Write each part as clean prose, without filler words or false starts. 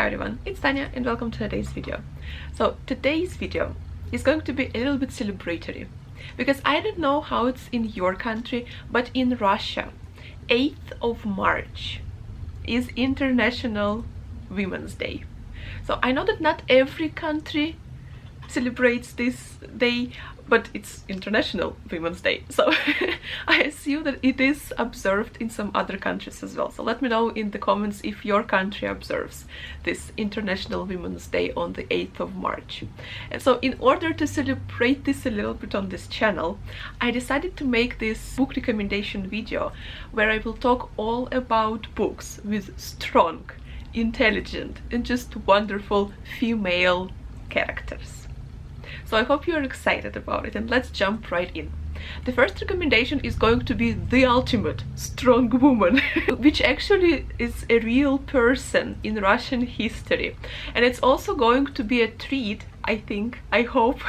everyone, it's Tanya and welcome to today's video. So today's video is going to be a little bit celebratory because I don't know how it's in your country, but in Russia 8th of March is International Women's Day. So I know that not every country celebrates this day, but it's International Women's Day, so I assume that it is observed in some other countries as well. So let me know in the comments if your country observes this International Women's Day on the 8th of March. And so in order to celebrate this a little bit on this channel, I decided to make this book recommendation video where I will talk all about books with strong, intelligent and just wonderful female characters. So I hope you are excited about it, and let's jump right in. The first recommendation is going to be the ultimate strong woman, which actually is a real person in Russian history. And it's also going to be a treat, I think, I hope,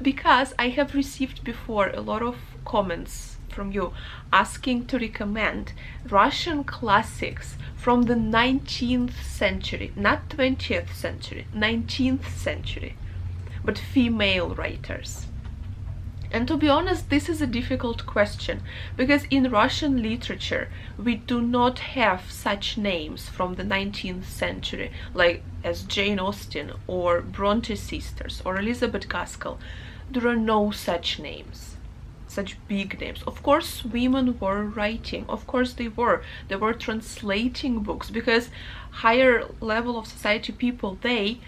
because I have received before a lot of comments from you asking to recommend Russian classics from the 19th century, not 20th century, 19th century. But female writers. And to be honest, this is a difficult question because in Russian literature we do not have such names from the 19th century like as Jane Austen or Bronte sisters or Elizabeth Gaskell. There are no such names, such big names. Of course women were writing, of course they were translating books, because higher level of society people, they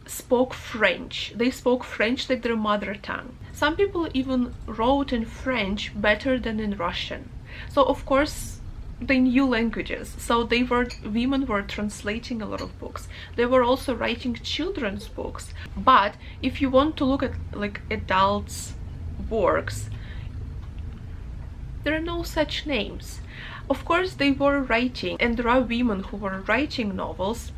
spoke French. They spoke French like their mother tongue. Some people even wrote in French better than in Russian. So of course they knew languages. So women were translating a lot of books. They were also writing children's books. But if you want to look at like adults' works, there are no such names. Of course they were writing, and there are women who were writing novels.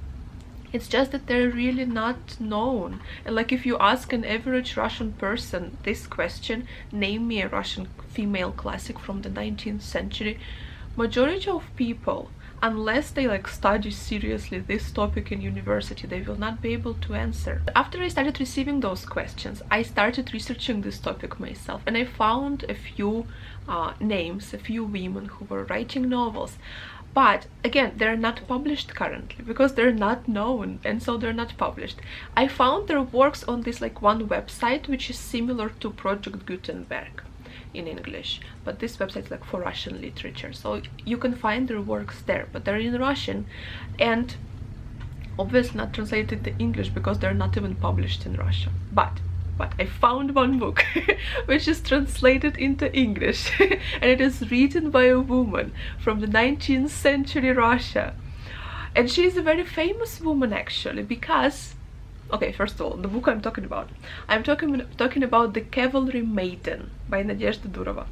It's just that they're really not known. And like if you ask an average Russian person this question, name me a Russian female classic from the 19th century, majority of people, unless they like study seriously this topic in university, they will not be able to answer. After I started receiving those questions, I started researching this topic myself, and I found a few names, a few women who were writing novels. But again, they're not published currently because they're not known, and so they're not published. I found their works on this like one website which is similar to Project Gutenberg in English, but this website is like for Russian literature, so you can find their works there, but they're in Russian and obviously not translated to English because they're not even published in Russia. But I found one book which is translated into English and it is written by a woman from the 19th century Russia, and she is a very famous woman actually because, okay, first of all, the book I'm talking about the Cavalry Maiden by Nadezhda Durova.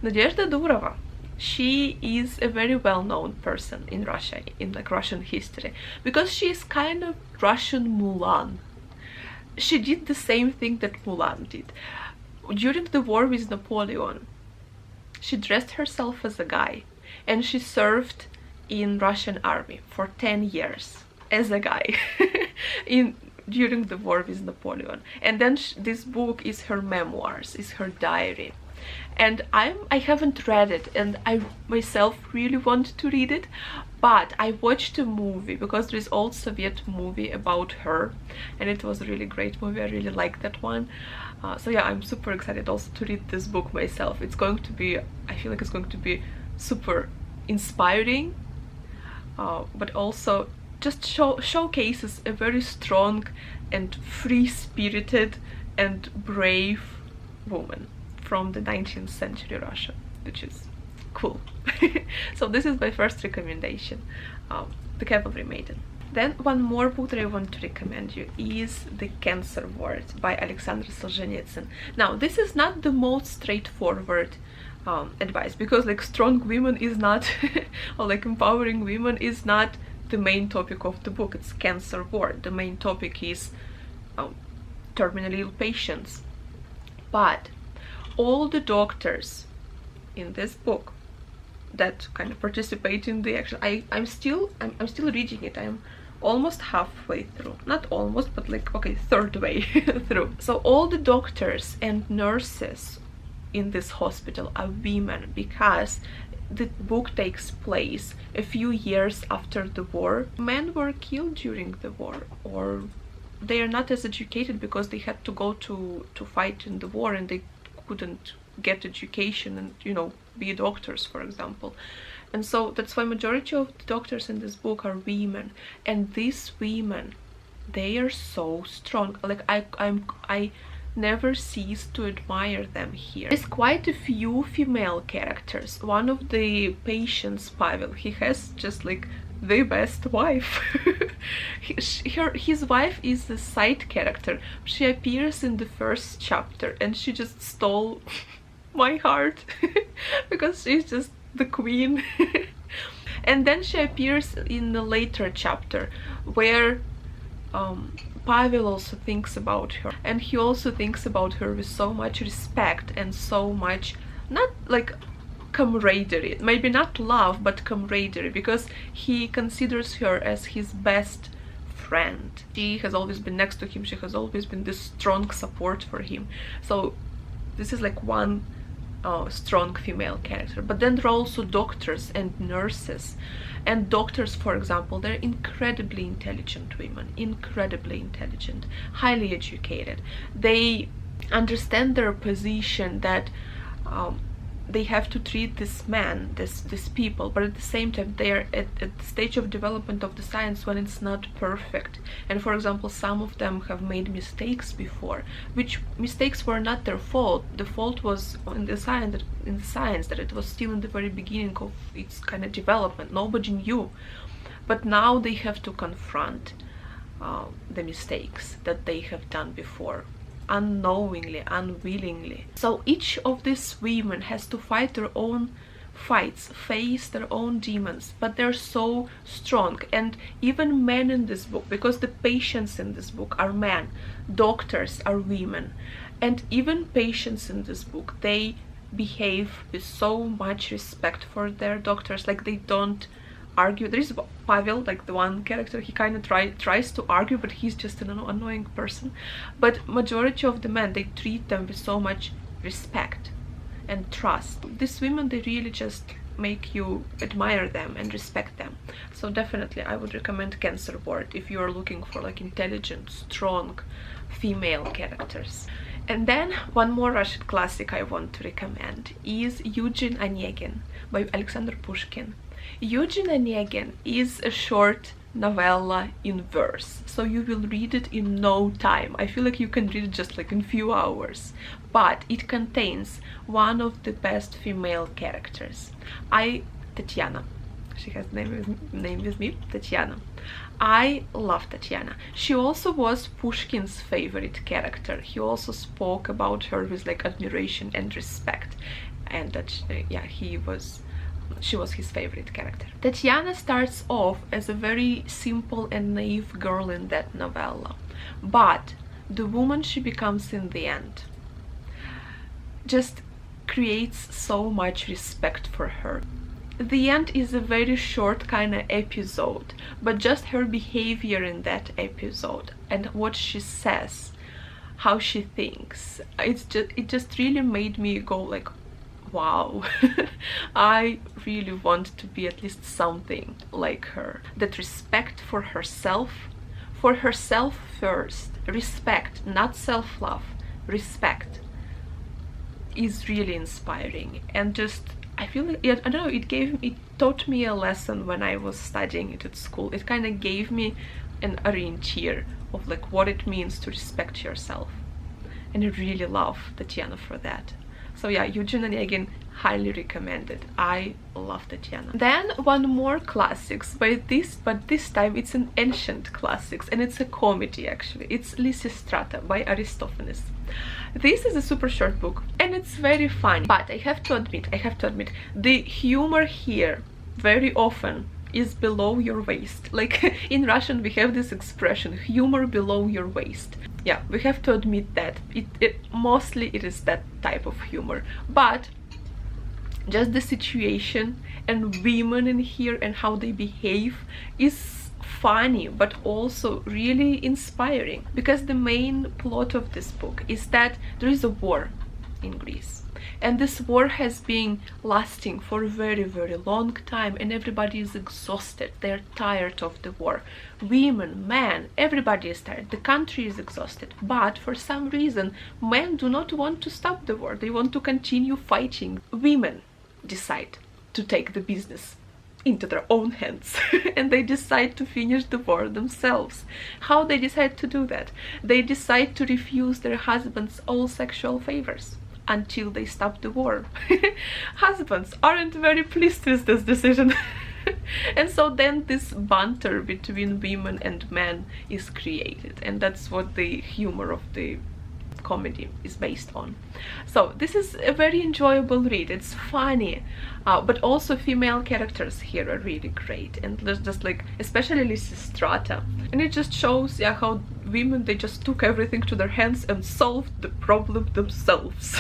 Nadezhda Durova, she is a very well-known person in Russia, in like Russian history, because she is kind of Russian Mulan. She did the same thing that Mulan did. During the war with Napoleon, she dressed herself as a guy and she served in Russian army for 10 years as a guy during the war with Napoleon. And then this book is her memoirs, is her diary. And I haven't read it, and I myself really want to read it, but I watched a movie because there is old Soviet movie about her, and it was a really great movie. I really liked that one. So yeah, I'm super excited also to read this book myself. It's going to be, I feel like it's going to be super inspiring, but also just showcases a very strong and free-spirited and brave woman from the 19th century Russia, which is cool. So this is my first recommendation, the Cavalry Maiden. Then one more book that I want to recommend you is The Cancer Ward by Alexander Solzhenitsyn. Now this is not the most straightforward advice, because like strong women is not or like empowering women is not the main topic of the book. It's cancer ward. The main topic is terminally ill patients, but all the doctors in this book that kind of participate in the action, I'm still reading it. I'm almost halfway through, not almost, but like, okay, third way through. So all the doctors and nurses in this hospital are women, because the book takes place a few years after the war. Men were killed during the war, or they are not as educated because they had to go to fight in the war, and they couldn't get education and, you know, be doctors, for example. And so that's why majority of the doctors in this book are women, and these women, they are so strong. Like I never cease to admire them here. There's quite a few female characters. One of the patients, Pavel, he has just like the best wife. His wife is the side character. She appears in the first chapter and she just stole my heart because she's just the queen. And then she appears in the later chapter where Pavel also thinks about her, and he also thinks about her with so much respect and so much, not like camaraderie, maybe not love, but camaraderie, because he considers her as his best friend. She has always been next to him, she has always been this strong support for him. So this is like one strong female character. But then there are also doctors and nurses. And doctors, for example, they're incredibly intelligent women, incredibly intelligent, highly educated. They understand their position, that they have to treat this man, these people, but at the same time they are at the stage of development of the science when it's not perfect. And for example, some of them have made mistakes before, which mistakes were not their fault. The fault was in the science, that it was still in the very beginning of its kind of development. Nobody knew, but now they have to confront the mistakes that they have done before, unknowingly, unwillingly. So each of these women has to fight their own fights, face their own demons, but they're so strong. And even men in this book, because the patients in this book are men, doctors are women, and even patients in this book, they behave with so much respect for their doctors. Like, they don't argue. There is Pavel, like the one character, he kind of tries to argue, but he's just an annoying person. But majority of the men, they treat them with so much respect and trust. These women, they really just make you admire them and respect them. So definitely I would recommend Cancer Ward if you are looking for like intelligent, strong female characters. And then one more Russian classic I want to recommend is Eugene Onegin by Alexander Pushkin. Eugene Onegin is a short novella in verse, so you will read it in no time. I feel like you can read it just like in few hours, but it contains one of the best female characters. Tatiana, she has name with me, Tatiana. I love Tatiana. She also was Pushkin's favorite character. He also spoke about her with like admiration and respect, and that she was his favorite character. Tatiana starts off as a very simple and naive girl in that novella, but the woman she becomes in the end just creates so much respect for her. The end is a very short kind of episode, but just her behavior in that episode and what she says, how she thinks, it just really made me go like, wow, I really want to be at least something like her. That respect for herself first, respect, not self-love, respect, is really inspiring. And just, I feel like, I don't know, it taught me a lesson when I was studying it at school. It kind of gave me an orienteer of like what it means to respect yourself, and I really love Tatiana for that. So yeah, Eugene Onegin, highly recommended. I love Tatiana. Then one more classics, but this time it's an ancient classics, and it's a comedy actually. It's Strata by Aristophanes. This is a super short book and it's very fun, but I have to admit, the humor here very often is below your waist. Like in Russian we have this expression, humor below your waist. Yeah, we have to admit that mostly it is that type of humor, but just the situation and women in here and how they behave is funny but also really inspiring, because the main plot of this book is that there is a war in Greece, and this war has been lasting for a very long time, and everybody is exhausted. They're tired of the war. Women, men, everybody is tired. The country is exhausted, but for some reason men do not want to stop the war. They want to continue fighting. Women decide to take the business into their own hands and they decide to finish the war themselves. How they decide to do that? They decide to refuse their husbands all sexual favors until they stop the war. Husbands aren't very pleased with this decision. And so then this banter between women and men is created, and that's what the humor of the comedy is based on. So this is a very enjoyable read. It's funny, but also female characters here are really great, and there's just like, especially Lisa Strata, and it just shows, yeah, how women, they just took everything to their hands and solved the problem themselves.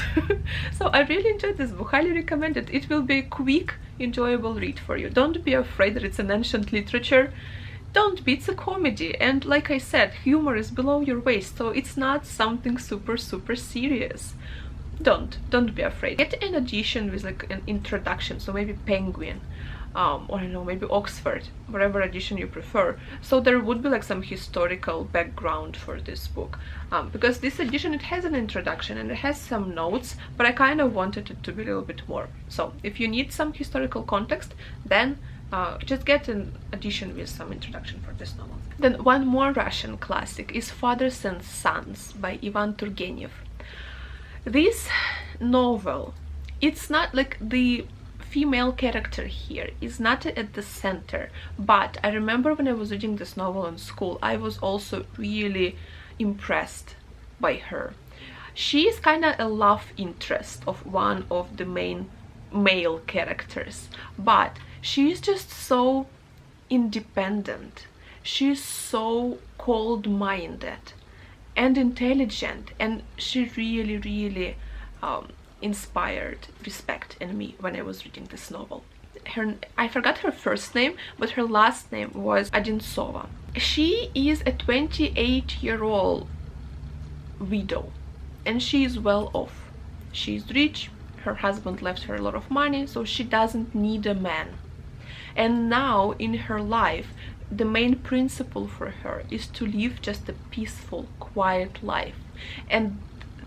So I really enjoyed this book, highly recommend it. It will be a quick, enjoyable read for you. Don't be afraid that it's an ancient literature. Don't be, it's a comedy, and like I said, humor is below your waist, so it's not something super serious. Don't be afraid. Get an edition with like an introduction, so maybe Penguin, or I don't know, maybe Oxford, whatever edition you prefer. So there would be like some historical background for this book, because this edition, it has an introduction and it has some notes, but I kind of wanted it to be a little bit more. So if you need some historical context, then just get an edition with some introduction for this novel. Then one more Russian classic is Fathers and Sons by Ivan Turgenev. This novel, it's not like the female character here is not at the center, but I remember when I was reading this novel in school, I was also really impressed by her. She is kind of a love interest of one of the main male characters, but she is just so independent. She's so cold-minded and intelligent, and she really inspired respect in me when I was reading this novel. I forgot her first name, but her last name was Odintsova. She is a 28-year-old widow, and she is well off. She's rich, her husband left her a lot of money, so she doesn't need a man. And now in her life, the main principle for her is to live just a peaceful, quiet life. And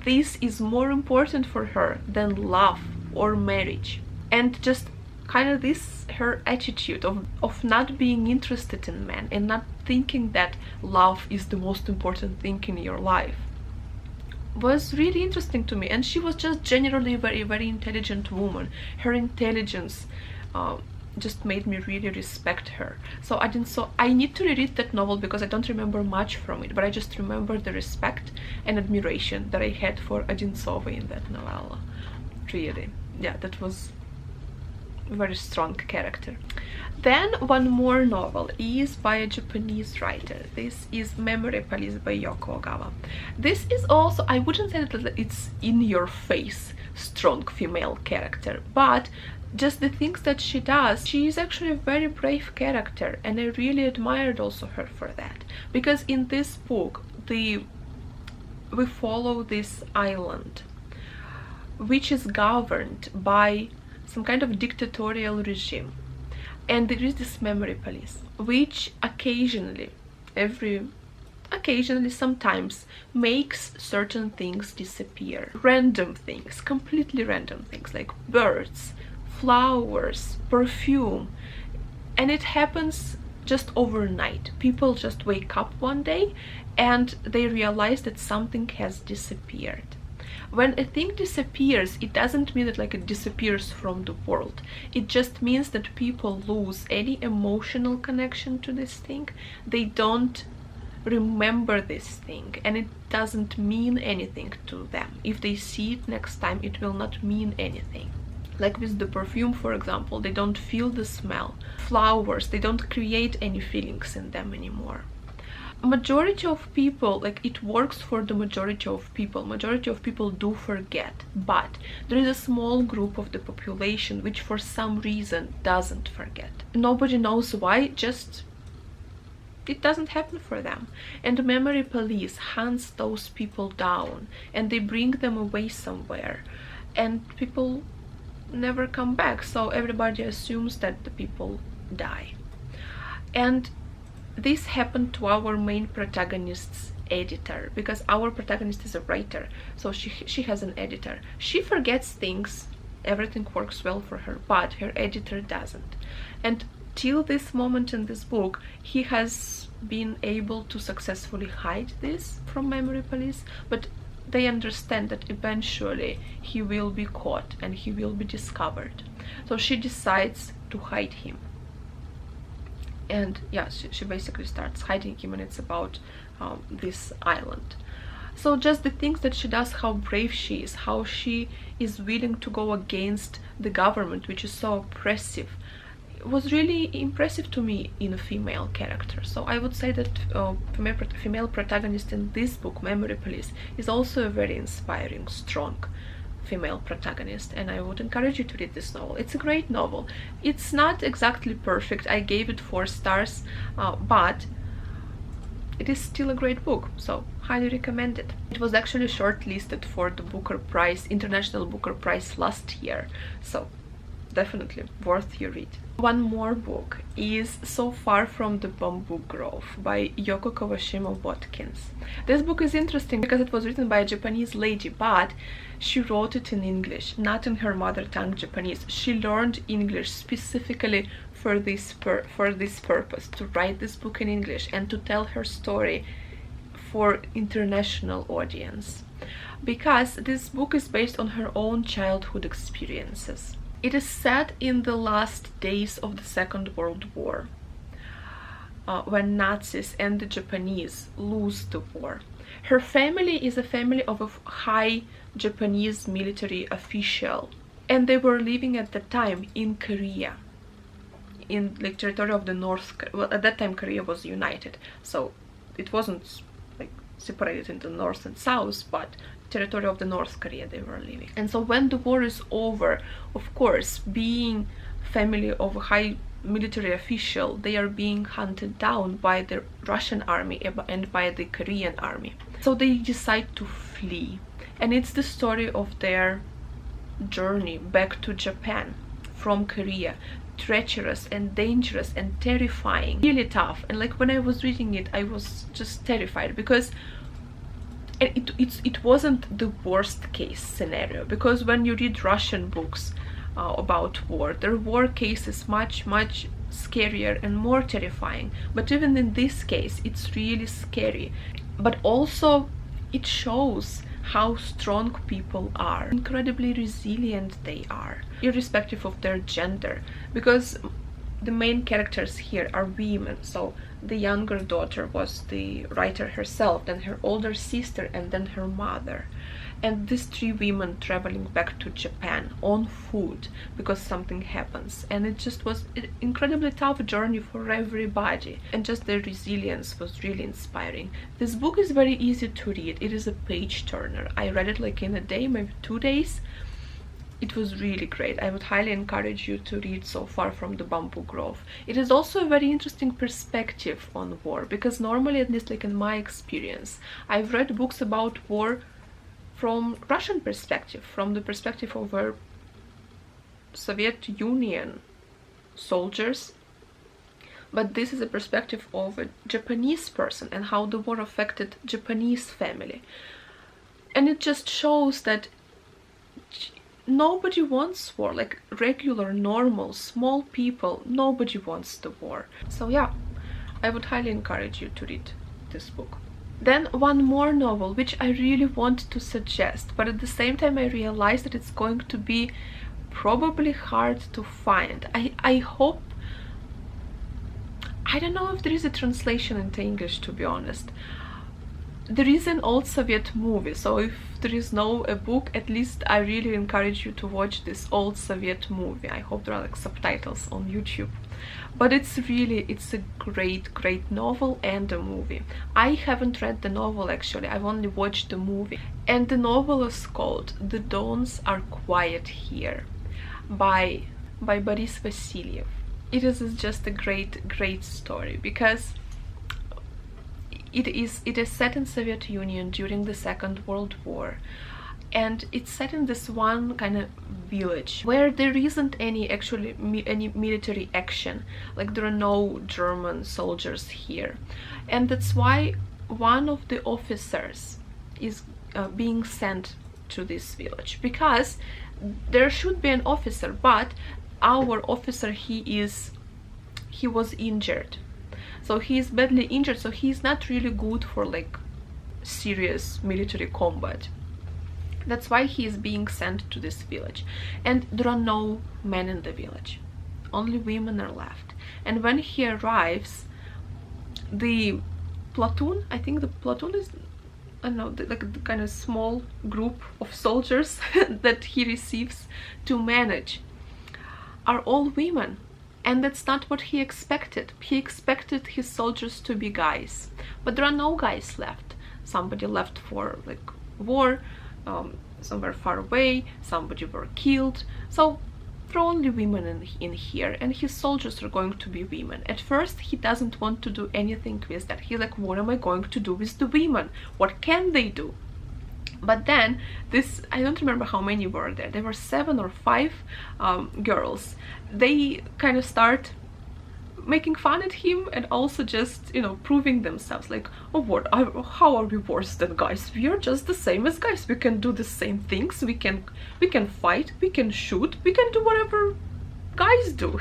this is more important for her than love or marriage. And just kind of this, her attitude of not being interested in men and not thinking that love is the most important thing in your life, was really interesting to me. And she was just generally a very intelligent woman. Her intelligence just made me really respect her. So I need to reread that novel because I don't remember much from it, but I just remember the respect and admiration that I had for Odintsova in that novella. Really, yeah, that was a very strong character. Then one more novel is by a Japanese writer. This is Memory Police by Yoko Ogawa. This is also, I wouldn't say that it's in your face strong female character, but just the things that she does, she is actually a very brave character, and I really admired also her for that, because in this book we follow this island which is governed by some kind of dictatorial regime, and there is this memory police which occasionally sometimes makes certain things disappear. Random things, completely random things, like birds, flowers, perfume, and it happens just overnight. People just wake up one day and they realize that something has disappeared. When a thing disappears, it doesn't mean that like it disappears from the world. It just means that people lose any emotional connection to this thing. They don't remember this thing, and it doesn't mean anything to them. If they see it next time, it will not mean anything. Like with the perfume, for example, they don't feel the smell. Flowers, they don't create any feelings in them anymore. Majority of people, like, it works for the majority of people do forget, but there is a small group of the population which for some reason doesn't forget. Nobody knows why, just it doesn't happen for them. And the memory police hunts those people down and they bring them away somewhere, and people never come back, so everybody assumes that the people die. And this happened to our main protagonist's editor, because our protagonist is a writer, so she has an editor. She forgets things, everything works well for her, but her editor doesn't. And till this moment in this book, he has been able to successfully hide this from memory police, but they understand that eventually he will be caught and he will be discovered. So she decides to hide him. And yeah, she basically starts hiding him, and it's about this island. So just the things that she does, how brave she is, how she is willing to go against the government, which is so oppressive, was really impressive to me in a female character. So I would say that female protagonist in this book, Memory Police, is also a very inspiring, strong female protagonist, and I would encourage you to read this novel. It's a great novel. It's not exactly perfect. I gave it 4 stars, but it is still a great book, so highly recommend it. It was actually shortlisted for the Booker Prize, International Booker Prize last year, so definitely worth your read. One more book is So Far from the Bamboo Grove by Yoko Watkins. This book is interesting because it was written by a Japanese lady, but she wrote it in English, not in her mother tongue Japanese. She learned English specifically for this purpose, to write this book in English and to tell her story for international audience, because this book is based on her own childhood experiences. It is set in the last days of the Second World War, when Nazis and the Japanese lose the war. Her family is a family of a high Japanese military official, and they were living at the time in Korea, in like territory of the North. Well, at that time Korea was united, so it wasn't like separated into North and South, but territory of the North Korea they were living. And so when the war is over, of course, being family of a high military official, they are being hunted down by the Russian army and by the Korean army. So they decide to flee, and it's the story of their journey back to Japan from Korea. Treacherous and dangerous and terrifying, really tough. And like when I was reading it, I was just terrified, because it wasn't the worst case scenario, because when you read Russian books about war, their war case is much scarier and more terrifying. But even in this case, it's really scary, but also it shows how strong people are, incredibly resilient they are, irrespective of their gender, because the main characters here are women. So the younger daughter was the writer herself, then her older sister, and then her mother. And these 3 women traveling back to Japan on foot because something happens. And it just was an incredibly tough journey for everybody. And just their resilience was really inspiring. This book is very easy to read. It is a page turner. I read it like in a day, maybe 2 days. It was really great. I would highly encourage you to read So Far from the Bamboo Grove. It is also a very interesting perspective on war, because normally, at least like in my experience, I've read books about war from Russian perspective, from the perspective of our Soviet Union soldiers, but this is a perspective of a Japanese person and how the war affected Japanese family. And it just shows that nobody wants war, like regular, normal, small people, nobody wants the war. So yeah, I would highly encourage you to read this book. Then one more novel which I really want to suggest, but at the same time I realized that it's going to be probably hard to find. I hope, I don't know if there is a translation into English, to be honest. There is an old Soviet movie, so if there is no a book, at least I really encourage you to watch this old Soviet movie. I hope there are like subtitles on YouTube. But it's a great novel and a movie. I haven't read the novel actually, I've only watched the movie. And the novel is called The Dawns Are Quiet Here by Boris Vasilyev. It is just a great story, because it is set in Soviet Union during the Second World War, and it's set in this one kind of village where there isn't any actually any military action, like there are no German soldiers here, and that's why one of the officers is being sent to this village, because there should be an officer, but our officer, he was injured, so he's badly injured, so he's not really good for like serious military combat. That's why he is being sent to this village, and there are no men in the village, only women are left. And when he arrives, the platoon, I think the platoon is, I don't know, like the kind of small group of soldiers that he receives to manage, are all women. And that's not what he expected. He expected his soldiers to be guys, but there are no guys left. Somebody left for like war, somewhere far away, somebody were killed, so there are only women in here, and his soldiers are going to be women. At first he doesn't want to do anything with that. He's like, what am I going to do with the women? What can they do? But then this, I don't remember how many were there, there were 7 or 5 girls. They kind of start making fun at him, and also just, you know, proving themselves, like, oh, how are we worse than guys? We are just the same as guys. We can do the same things. We can fight, we can shoot, we can do whatever guys do.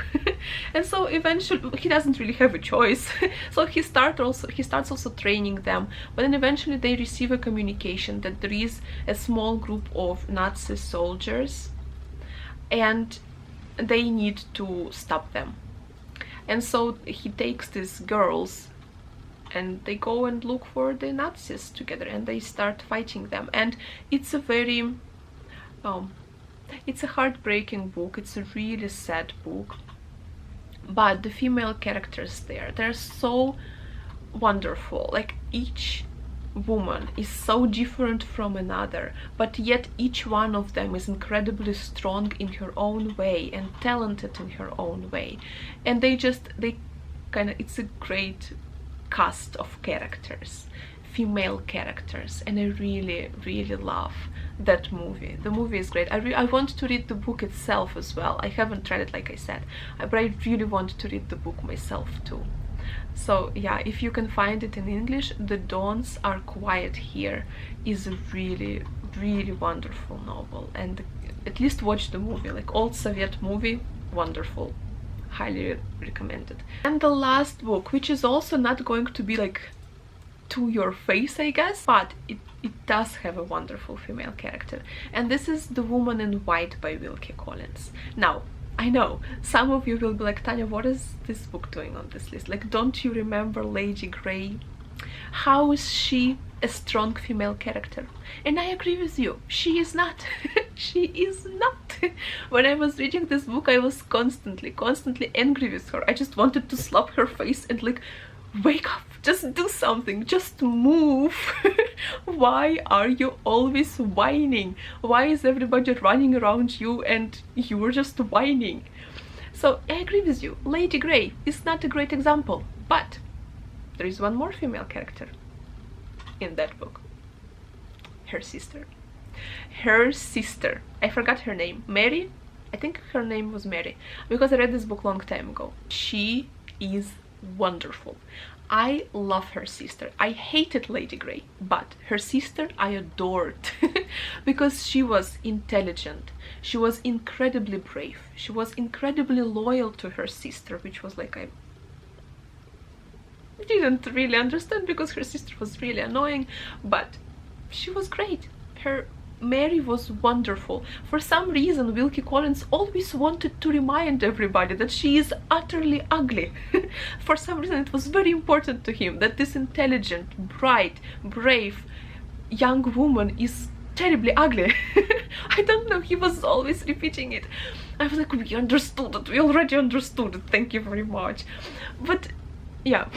And so eventually he doesn't really have a choice. So he starts also training them, but then eventually they receive a communication that there is a small group of Nazi soldiers and they need to stop them. And so he takes these girls and they go and look for the Nazis together, and they start fighting them. And it's a very it's a heartbreaking book. It's a really sad book, but the female characters they're so wonderful. Like, each woman is so different from another, but yet each one of them is incredibly strong in her own way and talented in her own way. And they kind of, it's a great cast of characters, female characters, and I really love that movie. The movie is great. I want to read the book itself as well. I haven't read it, like I said, but I really want to read the book myself too. So yeah, if you can find it in English, The Dawns Are Quiet Here is a really wonderful novel, and at least watch the movie, like old Soviet movie, wonderful, highly recommended. And the last book, which is also not going to be like to your face, I guess, but it does have a wonderful female character, and this is The Woman in White by Wilkie Collins. Now, I know some of you will be like, Tanya, what is this book doing on this list? Like, don't you remember Lady Grey? How is she a strong female character? And I agree with you, she is not. She is not. When I was reading this book, I was constantly angry with her. I just wanted to slap her face and like, wake up, just do something, just move. Why are you always whining? Why is everybody running around you and you're just whining? So I agree with you, Lady Grey is not a great example, but there is one more female character in that book. Her sister, I forgot her name, Mary, I think her name was Mary, because I read this book long time ago. She is wonderful. I love her sister. I hated Lady Grey, but her sister I adored because she was intelligent, she was incredibly brave, she was incredibly loyal to her sister, which was like, I didn't really understand because her sister was really annoying, but she was great. Her Mary was wonderful. For some reason, Wilkie Collins always wanted to remind everybody that she is utterly ugly. For some reason, it was very important to him that this intelligent, bright, brave young woman is terribly ugly. I don't know, he was always repeating it. I was like, we understood it, we already understood it, thank you very much. But yeah,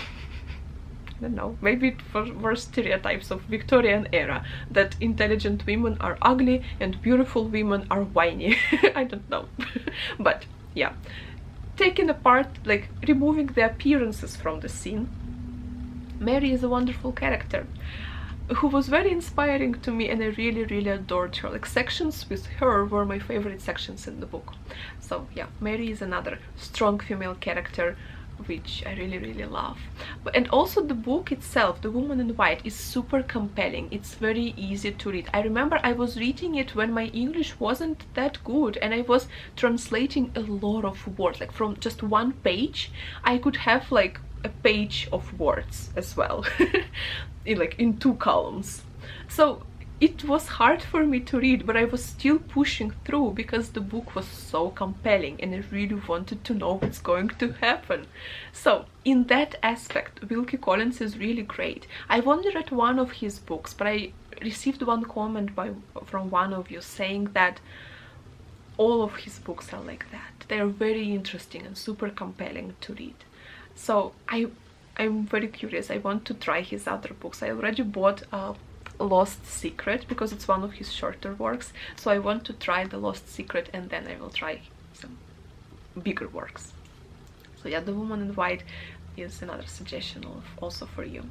I don't know, maybe it were stereotypes of Victorian era, that intelligent women are ugly and beautiful women are whiny. I don't know. But yeah, taking apart, like removing the appearances from the scene, Mary is a wonderful character who was very inspiring to me, and I really adored her. Like, sections with her were my favorite sections in the book. So yeah, Mary is another strong female character which I really love. And also the book itself, The Woman in White, is super compelling. It's very easy to read. I remember I was reading it when my English wasn't that good, and I was translating a lot of words. Like, from just one page I could have like a page of words as well in 2 columns. So it was hard for me to read, but I was still pushing through because the book was so compelling and I really wanted to know what's going to happen. So in that aspect, Wilkie Collins is really great. I've only read one of his books, but I received one comment from one of you saying that all of his books are like that. They are very interesting and super compelling to read. So I'm very curious. I want to try his other books. I already bought Lost Secret because it's one of his shorter works, so I want to try the Lost Secret, and then I will try some bigger works. So yeah, The Woman in White is another suggestion also for you.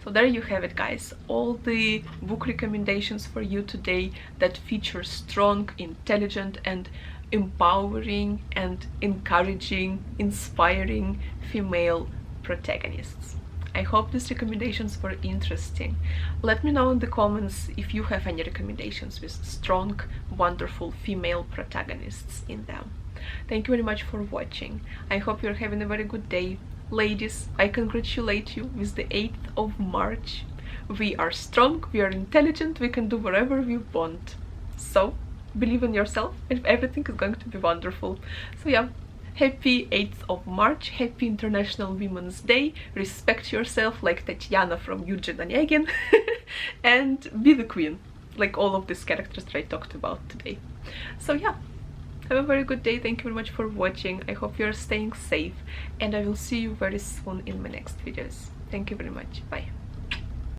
So there you have it, guys, all the book recommendations for you today that feature strong, intelligent and empowering and encouraging, inspiring female protagonists. I hope these recommendations were interesting. Let me know in the comments if you have any recommendations with strong, wonderful female protagonists in them. Thank you very much for watching. I hope you're having a very good day. Ladies, I congratulate you with the 8th of March. We are strong, we are intelligent, we can do whatever we want. So, believe in yourself and everything is going to be wonderful. So yeah, happy 8th of March, happy International Women's Day, respect yourself like Tatiana from Eugene and Nina, and be the queen, like all of these characters that I talked about today. So yeah, have a very good day, thank you very much for watching, I hope you are staying safe, and I will see you very soon in my next videos. Thank you very much, bye.